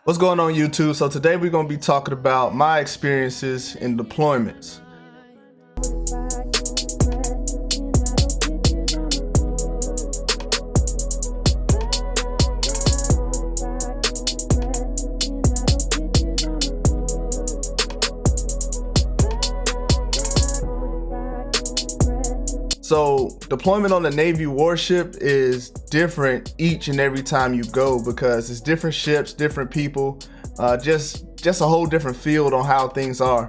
What's going on, YouTube? So today we're going to be talking about my experiences in deployments. So deployment on the Navy warship is different each and every time you go because it's different ships, different people, just a whole different field on how things are.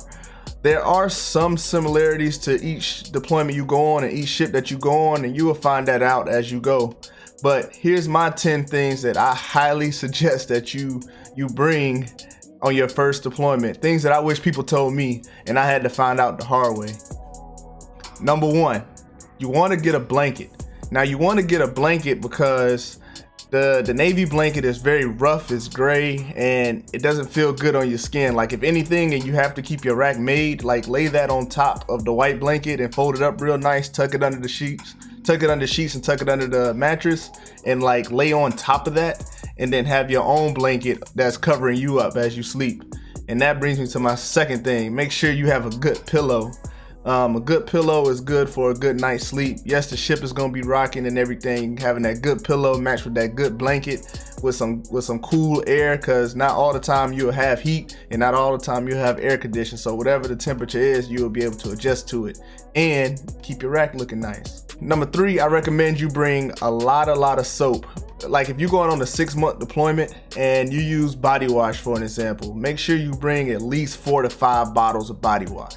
There are some similarities to each deployment you go on and each ship that you go on, and you will find that out as you go. But here's my 10 things that I highly suggest that you bring on your first deployment. Things that I wish people told me and I had to find out the hard way. Number one, you want to get a blanket. Now you want to get a blanket because the Navy blanket is very rough, it's gray, and it doesn't feel good on your skin. Like if anything and you have to keep your rack made, like lay that on top of the white blanket and fold it up real nice, tuck it under the sheets, and tuck it under the mattress, and like lay on top of that, and then have your own blanket that's covering you up as you sleep. And that brings me to my second thing. Make sure you have a good pillow. A good pillow is good for a good night's sleep. Yes, the ship is gonna be rocking and everything. Having that good pillow matched with that good blanket with some cool air, because not all the time you'll have heat and not all the time you'll have air conditioning. So whatever the temperature is, you will be able to adjust to it and keep your rack looking nice. Number three, I recommend you bring a lot of soap. Like if you're going on a 6-month deployment and you use body wash for an example, make sure you bring at least 4 to 5 bottles of body wash.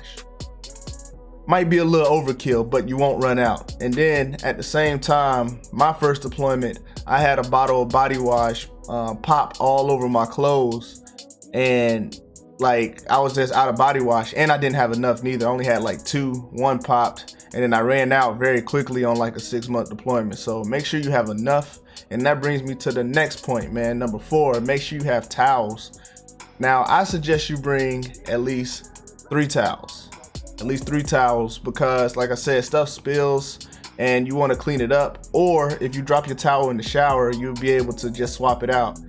Might be a little overkill, but you won't run out. And then at the same time, my first deployment, I had a bottle of body wash pop all over my clothes, and like I was just out of body wash, and I didn't have enough neither. I only had like 2, 1 popped, and then I ran out very quickly on like a 6-month deployment. So make sure you have enough. And that brings me to the next point, man. Number 4, make sure you have towels. Now I suggest you bring at least 3 towels. At least 3 towels, because like I said, stuff spills and you want to clean it up, or if you drop your towel in the shower, you'll be able to just swap it out.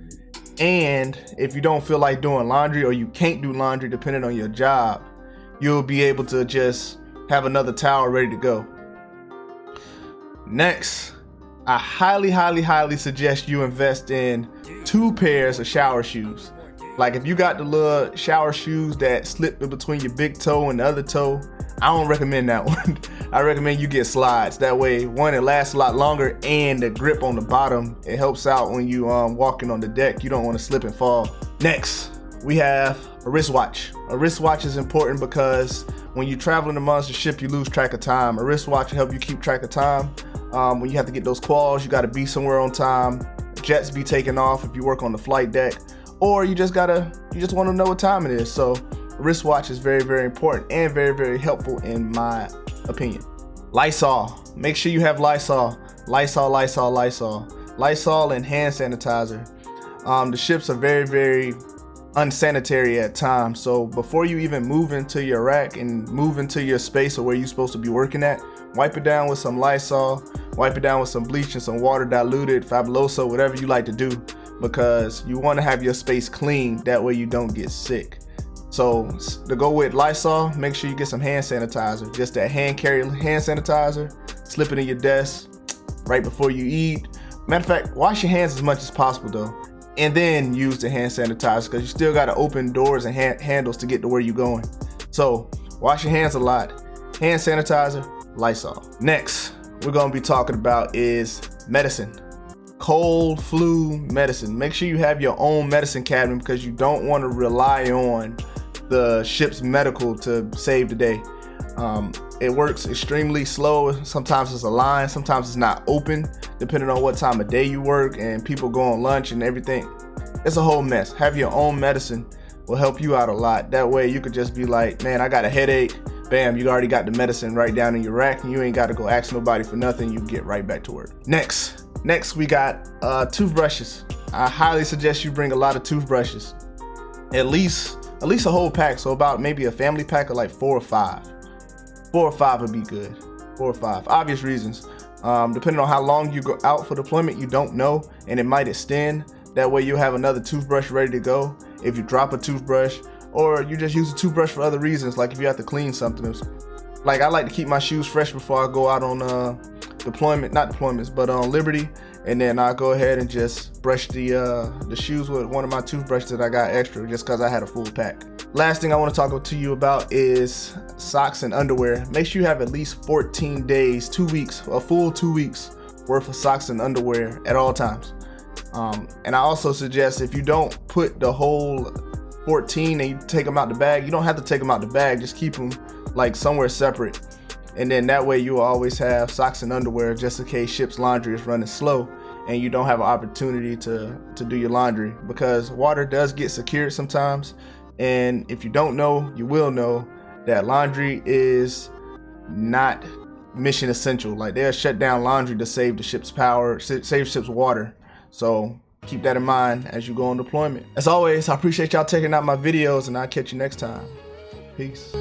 And if you don't feel like doing laundry, or you can't do laundry depending on your job, you'll be able to just have another towel ready to go. Next, I highly suggest you invest in 2 pairs of shower shoes. Like if you got the little shower shoes that slip in between your big toe and the other toe, I don't recommend that one. I recommend you get slides. That way, one, it lasts a lot longer, and the grip on the bottom, it helps out when you walking on the deck. You don't want to slip and fall. Next, we have a wristwatch. A wristwatch is important because when you're traveling amongst the ship, you lose track of time. A wristwatch will help you keep track of time. When you have to get those calls, you got to be somewhere on time. Jets be taking off if you work on the flight deck. Or you just want to know what time it is. So wristwatch is very important and very helpful in my opinion. Lysol. Make sure you have Lysol. Lysol and hand sanitizer. The ships are very unsanitary at times. So before you even move into your rack and move into your space or where you're supposed to be working at, wipe it down with some Lysol. Wipe it down with some bleach and some water diluted, Fabuloso, whatever you like to do, because you want to have your space clean. That way you don't get sick. So to go with Lysol, make sure you get some hand sanitizer. Just that hand sanitizer, slip it in your desk right before you eat. Matter of fact, wash your hands as much as possible though, and then use the hand sanitizer, because you still got to open doors and handles to get to where you're going. So wash your hands a lot. Hand sanitizer, Lysol. Next, we're going to be talking about is medicine. Cold, flu medicine. Make sure you have your own medicine cabinet, because you don't want to rely on the ship's medical to save the day. It works extremely slow. Sometimes it's a line, sometimes it's not open, depending on what time of day you work and people go on lunch and everything. It's a whole mess. Have your own medicine will help you out a lot. That way you could just be like, man, I got a headache. Bam, you already got the medicine right down in your rack, and you ain't got to go ask nobody for nothing. You get right back to work. Next we got toothbrushes. I highly suggest you bring a lot of toothbrushes. At least a whole pack. So about maybe a family pack of like 4 or 5. 4 or 5 would be good. 4 or 5. Obvious reasons. Depending on how long you go out for deployment, you don't know, and it might extend. That way you'll have another toothbrush ready to go if you drop a toothbrush, or you just use a toothbrush for other reasons, like if you have to clean something. Like I like to keep my shoes fresh before I go out on on Liberty, and then I'll go ahead and just brush the shoes with one of my toothbrushes that I got extra, just because I had a full pack. Last thing I want to talk to you about is socks and underwear. Make sure you have at least 14 days, 2 weeks, a full 2 weeks worth of socks and underwear at all times. And I also suggest, if you don't put the whole 14 and you take them out the bag, you don't have to take them out the bag, just keep them like somewhere separate. And then that way you will always have socks and underwear, just in case ship's laundry is running slow and you don't have an opportunity to do your laundry, because water does get secured sometimes. And if you don't know, you will know that laundry is not mission essential. Like, they'll shut down laundry to save the ship's power, save ship's water. So keep that in mind as you go on deployment. As always, I appreciate y'all checking out my videos, and I'll catch you next time. Peace.